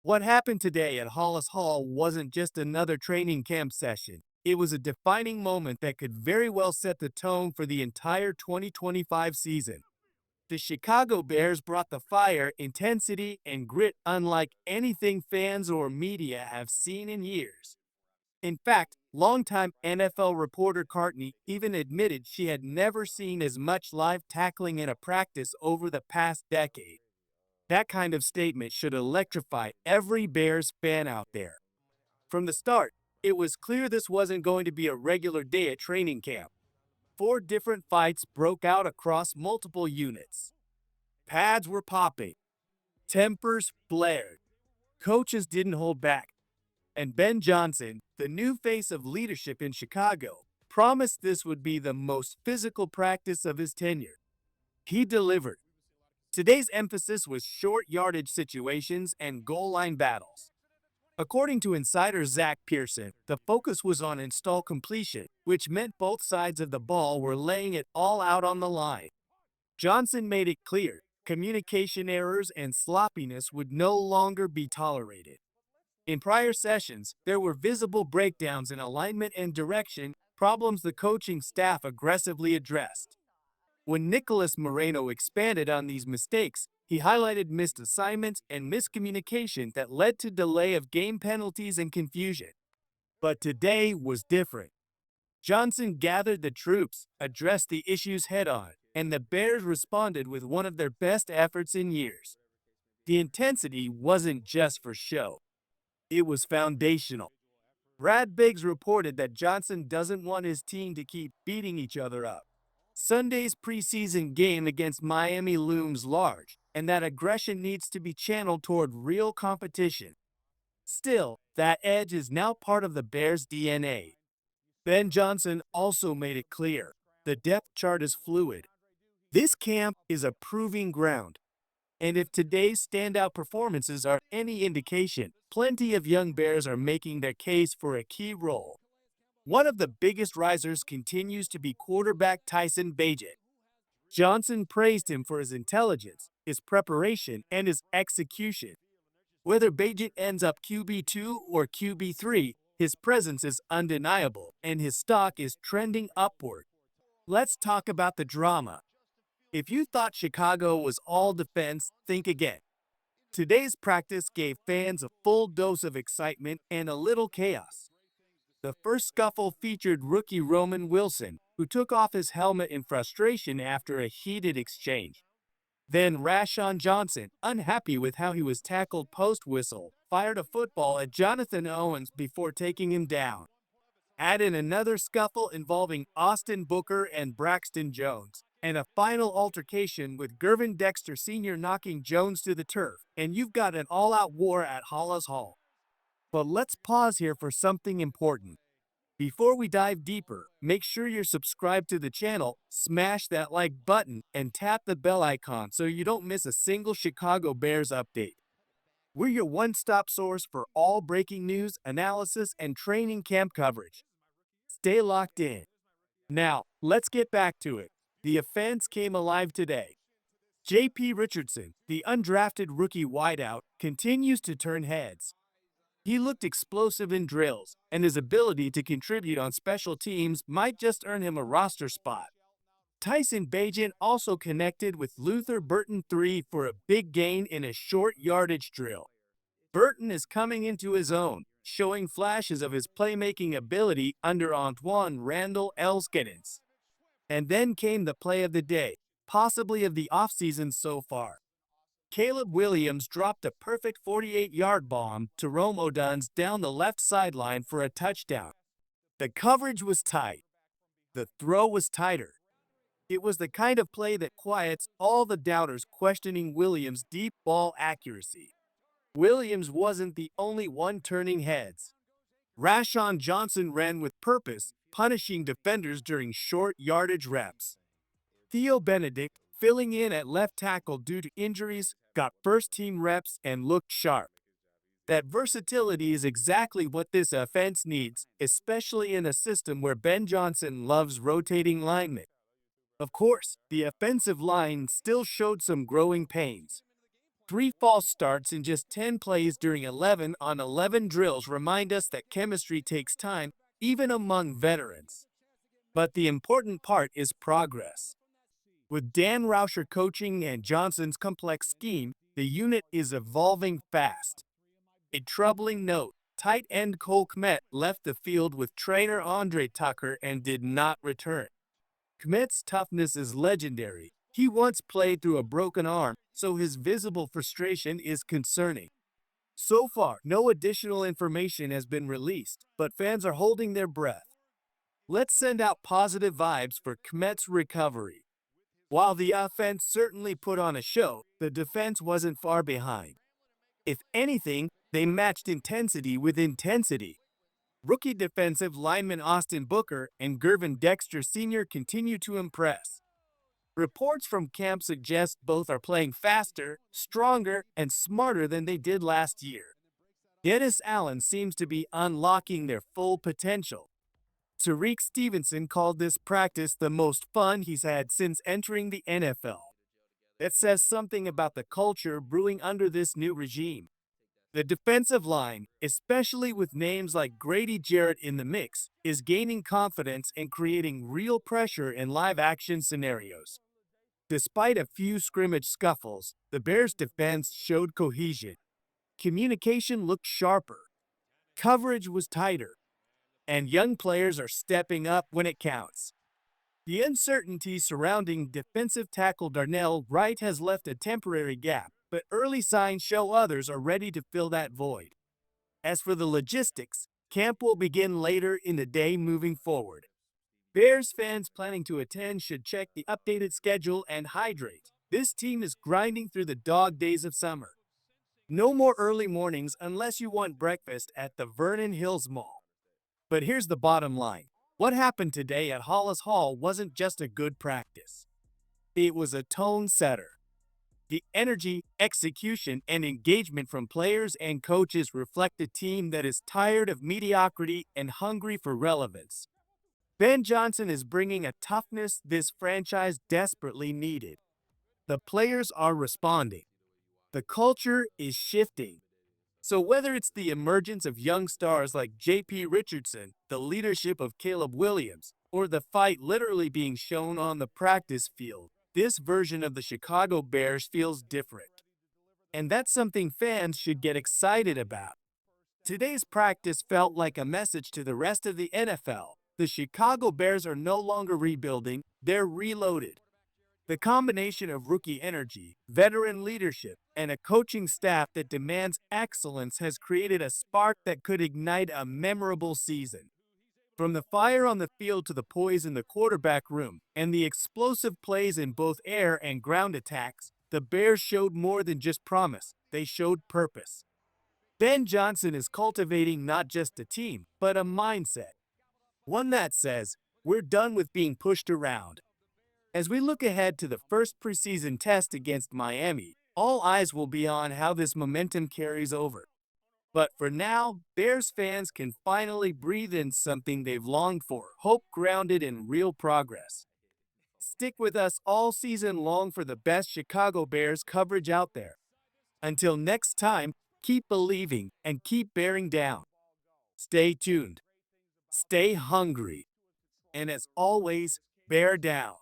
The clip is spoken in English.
What happened today at Hollis Hall wasn't just another training camp session. It was a defining moment that could very well set the tone for the entire 2025 season. The Chicago Bears brought the fire, intensity, and grit unlike anything fans or media have seen in years. In fact, longtime NFL reporter Courtney even admitted she had never seen as much live tackling in a practice over the past decade. That kind of statement should electrify every Bears fan out there. From the start, it was clear this wasn't going to be a regular day at training camp. Four different fights broke out across multiple units. Pads were popping, tempers flared, coaches didn't hold back, and Ben Johnson, the new face of leadership in Chicago, promised this would be the most physical practice of his tenure. He delivered. Today's emphasis was short yardage situations and goal line battles. According to insider Zach Pearson, the focus was on install completion, which meant both sides of the ball were laying it all out on the line. Johnson made it clear communication errors and sloppiness would no longer be tolerated. In prior sessions, there were visible breakdowns in alignment and direction, problems the coaching staff aggressively addressed. When Nicholas Moreno expanded on these mistakes, he highlighted missed assignments and miscommunication that led to delay of game penalties and confusion. But today was different. Johnson gathered the troops, addressed the issues head-on, and the Bears responded with one of their best efforts in years. The intensity wasn't just for show. It was foundational. Brad Biggs reported that Johnson doesn't want his team to keep beating each other up. Sunday's preseason game against Miami looms large, and that aggression needs to be channeled toward real competition. Still, that edge is now part of the Bears' DNA. Ben Johnson also made it clear the depth chart is fluid. This camp is a proving ground. And if today's standout performances are any indication, plenty of young Bears are making their case for a key role. One of the biggest risers continues to be quarterback Tyson Bagent. Johnson praised him for his intelligence, his preparation, and his execution. Whether Bagent ends up QB2 or QB3, his presence is undeniable, and his stock is trending upward. Let's talk about the drama. If you thought Chicago was all defense, think again. Today's practice gave fans a full dose of excitement and a little chaos. The first scuffle featured rookie Roman Wilson, who took off his helmet in frustration after a heated exchange. Then Roschon Johnson, unhappy with how he was tackled post-whistle, fired a football at Jonathan Owens before taking him down. Add in another scuffle involving Austin Booker and Braxton Jones, and a final altercation with Gervon Dexter Sr. knocking Jones to the turf, and you've got an all-out war at Hollis Hall. But let's pause here for something important. Before we dive deeper, make sure you're subscribed to the channel, smash that like button, and tap the bell icon so you don't miss a single Chicago Bears update. We're your one-stop source for all breaking news, analysis, and training camp coverage. Stay locked in. Now, let's get back to it. The offense came alive today. J.P. Richardson, the undrafted rookie wideout, continues to turn heads. He looked explosive in drills, and his ability to contribute on special teams might just earn him a roster spot. Tyson Bagent also connected with Luther Burton III for a big gain in a short yardage drill. Burton is coming into his own, showing flashes of his playmaking ability under Antoine Randall L's guidance. And then came the play of the day, possibly of the offseason so far. Caleb Williams dropped a perfect 48-yard bomb to Rome Odunze down the left sideline for a touchdown. The coverage was tight. The throw was tighter. It was the kind of play that quiets all the doubters questioning Williams' deep ball accuracy. Williams wasn't the only one turning heads. Roschon Johnson ran with purpose, punishing defenders during short yardage reps. Theo Benedict, filling in at left tackle due to injuries, got first-team reps and looked sharp. That versatility is exactly what this offense needs, especially in a system where Ben Johnson loves rotating linemen. Of course, the offensive line still showed some growing pains. 3 false starts in just 10 plays during 11 on 11 drills remind us that chemistry takes time, even among veterans. But the important part is progress. With Dan Rauscher coaching and Johnson's complex scheme, the unit is evolving fast. A troubling note, tight end Cole Kmet left the field with trainer Andre Tucker and did not return. Kmet's toughness is legendary. He once played through a broken arm, so his visible frustration is concerning. So far, no additional information has been released, but fans are holding their breath. Let's send out positive vibes for Kmet's recovery. While the offense certainly put on a show, the defense wasn't far behind. If anything, they matched intensity with intensity. Rookie defensive lineman Austin Booker and Gervon Dexter Sr. continue to impress. Reports from camp suggest both are playing faster, stronger, and smarter than they did last year. Dennis Allen seems to be unlocking their full potential. Tariq Stevenson called this practice the most fun he's had since entering the NFL. That says something about the culture brewing under this new regime. The defensive line, especially with names like Grady Jarrett in the mix, is gaining confidence and creating real pressure in live-action scenarios. Despite a few scrimmage scuffles, the Bears' defense showed cohesion. Communication looked sharper. Coverage was tighter. And young players are stepping up when it counts. The uncertainty surrounding defensive tackle Darnell Wright has left a temporary gap, but early signs show others are ready to fill that void. As for the logistics, camp will begin later in the day moving forward. Bears fans planning to attend should check the updated schedule and hydrate. This team is grinding through the dog days of summer. No more early mornings unless you want breakfast at the Vernon Hills Mall. But here's the bottom line. What happened today at Hollis Hall wasn't just a good practice. It was a tone setter. The energy, execution, and engagement from players and coaches reflect a team that is tired of mediocrity and hungry for relevance. Ben Johnson is bringing a toughness this franchise desperately needed. The players are responding. The culture is shifting. So whether it's the emergence of young stars like J.P. Richardson, the leadership of Caleb Williams, or the fight literally being shown on the practice field, this version of the Chicago Bears feels different. And that's something fans should get excited about. Today's practice felt like a message to the rest of the NFL. The Chicago Bears are no longer rebuilding, they're reloaded. The combination of rookie energy, veteran leadership, and a coaching staff that demands excellence has created a spark that could ignite a memorable season. From the fire on the field to the poise in the quarterback room, and the explosive plays in both air and ground attacks, the Bears showed more than just promise, they showed purpose. Ben Johnson is cultivating not just a team, but a mindset. One that says, we're done with being pushed around. As we look ahead to the first preseason test against Miami, all eyes will be on how this momentum carries over. But for now, Bears fans can finally breathe in something they've longed for, hope grounded in real progress. Stick with us all season long for the best Chicago Bears coverage out there. Until next time, keep believing and keep bearing down. Stay tuned, stay hungry, and as always, bear down.